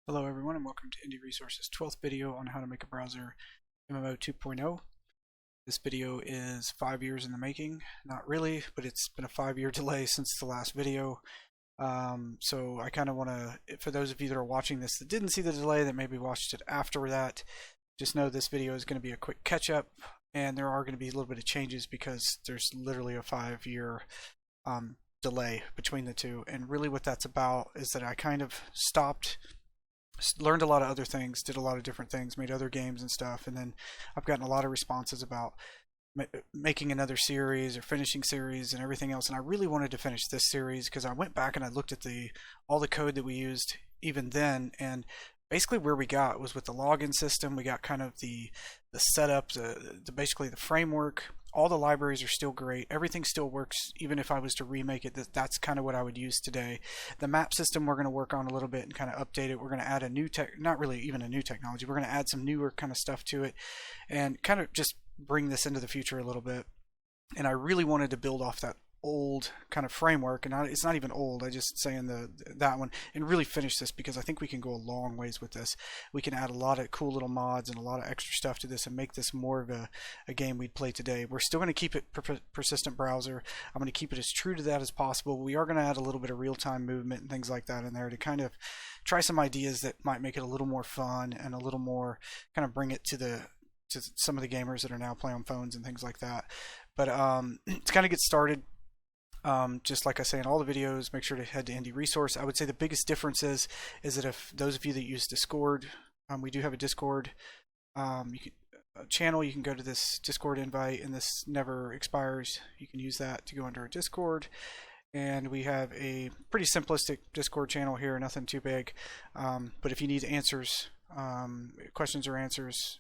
Hello everyone and welcome to Indie Resources 12th video on how to make a browser MMO 2.0. This video is 5 years in the making. Not really, but it's been a 5-year delay since the last video. So I kind of want to, for those of you that are watching this that didn't see the delay, that maybe watched it after that, just know this video is going to be a quick catch up, and there are going to be a little bit of changes because there's literally a 5-year delay between the two. And really what that's about is that I kind of learned a lot of other things, did a lot of different things, made other games and stuff, and then I've gotten a lot of responses about making another series or finishing series and everything else. And I really wanted to finish this series because I went back and I looked at all the code that we used even then, and basically where we got was with the login system. We got kind of the setup, basically the framework. All the libraries are still great. Everything still works. Even if I was to remake it, that's kind of what I would use today. The map system we're going to work on a little bit and kind of update it. We're going to add a new not really even a new technology. We're going to add some newer kind of stuff to it and kind of just bring this into the future a little bit. And I really wanted to build off that old kind of framework, and it's not even old, I just saying that one, and really finish this because I think we can go a long ways with this. We can add a lot of cool little mods and a lot of extra stuff to this and make this more of a game we'd play today. We're still going to keep it persistent browser. I'm going to keep it as true to that as possible. We are going to add a little bit of real-time movement and things like that in there to kind of try some ideas that might make it a little more fun and a little more kind of bring it to some of the gamers that are now playing on phones and things like that. But to kind of get started, just like I say in all the videos, make sure to head to Indie Resource. I would say the biggest difference is that if those of you that use Discord, we do have a Discord channel. You can go to this Discord invite, and this never expires. You can use that to go under our Discord. And we have a pretty simplistic Discord channel here, nothing too big. But if you need answers, questions or answers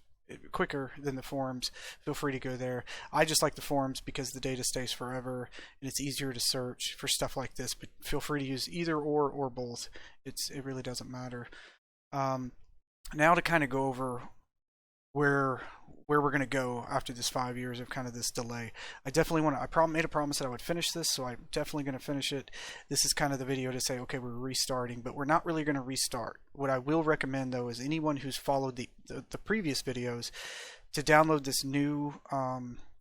quicker than the forums, feel free to go there. I just like the forums because the data stays forever and it's easier to search for stuff like this, but feel free to use either or both. It really doesn't matter. Now to kind of go over where we're going to go after this 5 years of kind of this delay. I definitely want to, made a promise that I would finish this, so I'm definitely going to finish it. This is kind of the video to say, okay, we're restarting, but we're not really going to restart. What I will recommend though is anyone who's followed the previous videos to download this new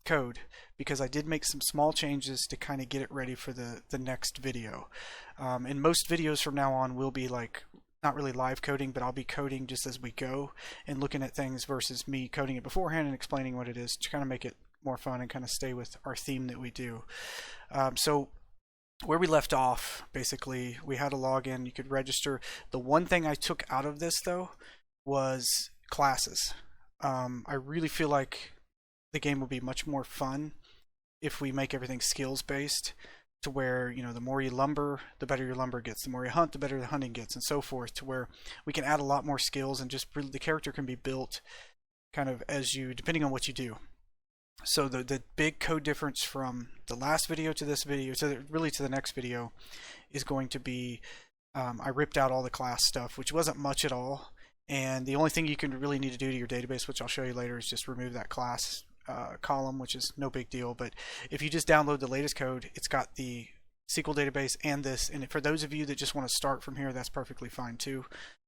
code, because I did make some small changes to kind of get it ready for the next video. And most videos from now on will be like not really live coding, but I'll be coding just as we go and looking at things versus me coding it beforehand and explaining what it is to kind of make it more fun and kind of stay with our theme that we do. So where we left off, basically, we had a login. You could register. The one thing I took out of this, though, was classes. I really feel like the game will be much more fun if we make everything skills-based, to where, you know, the more you lumber, the better your lumber gets. The more you hunt, the better the hunting gets, and so forth, to where we can add a lot more skills and just really, the character can be built kind of as you, depending on what you do. So the big code difference from the last video to this video, really to the next video, is going to be I ripped out all the class stuff, which wasn't much at all, and the only thing you can really need to do to your database, which I'll show you later, is just remove that class column, which is no big deal. But if you just download the latest code, it's got the SQL database and this, and for those of you that just want to start from here, that's perfectly fine too,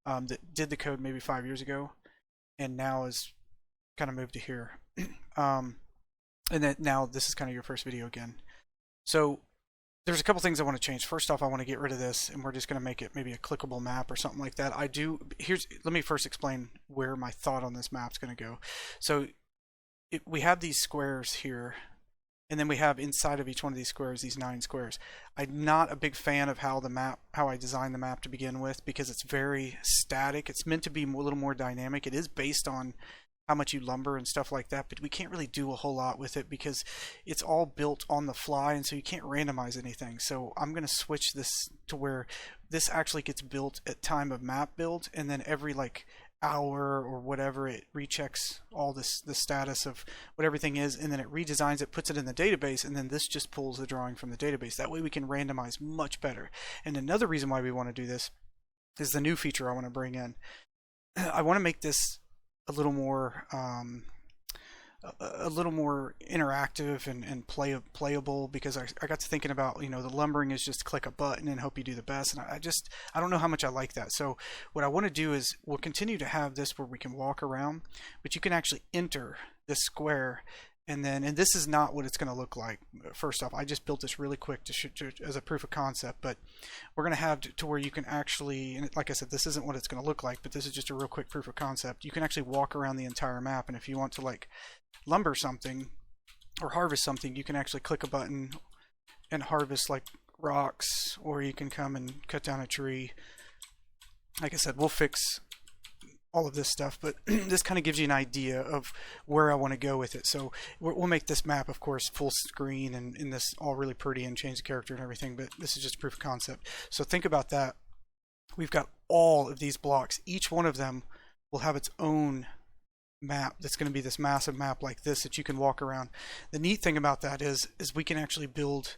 that did the code maybe 5 years ago and now is kind of moved to here. And then now this is kind of your first video again. So there's a couple things I want to change. First off, I want to get rid of this, and we're just going to make it maybe a clickable map or something like that. Let me first explain where my thought on this map's going to go. So we have these squares here, and then we have inside of each one of these squares these 9 squares. I'm not a big fan of how I designed the map to begin with, because it's very static. It's meant to be a little more dynamic. It is based on how much you lumber and stuff like that, but we can't really do a whole lot with it because it's all built on the fly, and so you can't randomize anything. So I'm going to switch this to where this actually gets built at time of map build, and then every like hour or whatever it rechecks all the status of what everything is, and then it redesigns it, puts it in the database, and then this just pulls the drawing from the database. That way we can randomize much better. And another reason why we want to do this is the new feature I want to bring in. I want to make this a little more a little more interactive and playable, because I got to thinking about, you know, the lumbering is just click a button and hope you do the best, and I don't know how much I like that. So what I want to do is we'll continue to have this where we can walk around, but you can actually enter this square. And this is not what it's going to look like. First off, I just built this really quick as a proof of concept, but we're going to have to where you can actually, and like I said, this isn't what it's going to look like, but this is just a real quick proof of concept. You can actually walk around the entire map, and if you want to like lumber something or harvest something, you can actually click a button and harvest like rocks, or you can come and cut down a tree. Like I said, we'll fix all of this stuff, but this kind of gives you an idea of where I want to go with it. So we'll make this map, of course, full screen and in this all really pretty and change the character and everything, but this is just proof of concept. So think about that. We've got all of these blocks. Each one of them will have its own map that's going to be this massive map like this that you can walk around. The neat thing about that is we can actually build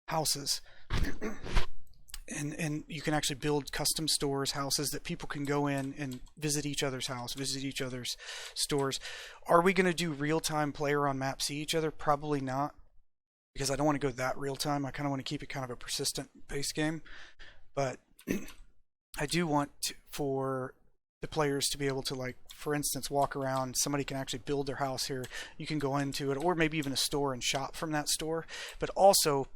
houses. And you can actually build custom stores, houses that people can go in and visit each other's house, visit each other's stores. Are we going to do real-time player on map see each other? Probably not, because I don't want to go that real-time. I kind of want to keep it kind of a persistent base game. But I do want for the players to be able to, like, for instance, walk around. Somebody can actually build their house here. You can go into it, or maybe even a store and shop from that store. But also,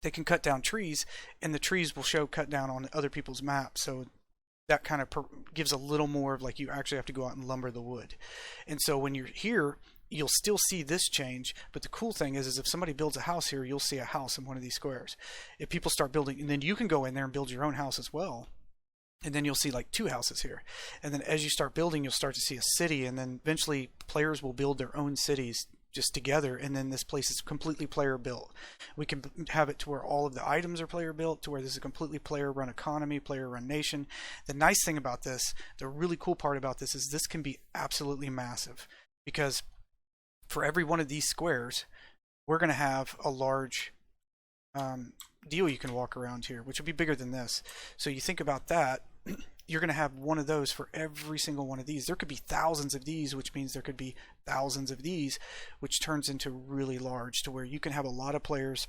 they can cut down trees, and the trees will show cut down on other people's maps. So that kind of gives a little more of like you actually have to go out and lumber the wood. And so when you're here, you'll still see this change. But the cool thing is if somebody builds a house here, you'll see a house in one of these squares. If people start building, and then you can go in there and build your own house as well. And then you'll see like 2 houses here. And then as you start building, you'll start to see a city. And then eventually players will build their own cities just together, and then this place is completely player built. We can have it to where all of the items are player built, to where this is a completely player run economy, player run nation. The nice thing about this, the really cool part about this, is this can be absolutely massive, because for every one of these squares we're going to have a large deal you can walk around here, which will be bigger than this. So you think about that, you're going to have one of those for every single one of these. There could be thousands of these, which means there could be thousands of these, which turns into really large, to where you can have a lot of players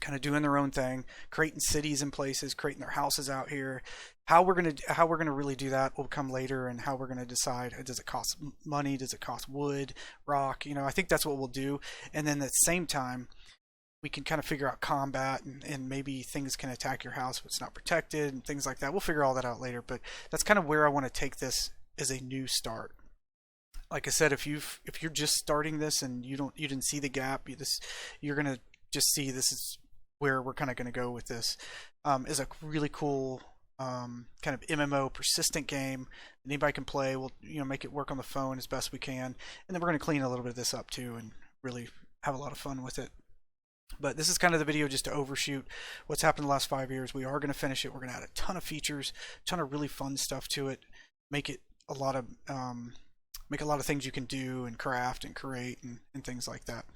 kind of doing their own thing, creating cities in places, creating their houses out here. How we're gonna really do that will come later, and how we're gonna decide. Does it cost money? Does it cost wood, rock? You know, I think that's what we'll do. And then at the same time, we can kind of figure out combat, and maybe things can attack your house but it's not protected and things like that. We'll figure all that out later, but that's kind of where I want to take this as a new start. Like I said, if you're just starting this and you didn't see the gap, you're gonna just see this is where we're kind of going to go with this. Is a really cool kind of MMO persistent game that anybody can play. We'll make it work on the phone as best we can, and then we're going to clean a little bit of this up too and really have a lot of fun with it. But this is kind of the video just to overshoot what's happened the last 5 years. We are going to finish it. We're going to add a ton of features, a ton of really fun stuff to it, make it a lot of things you can do and craft and create and things like that.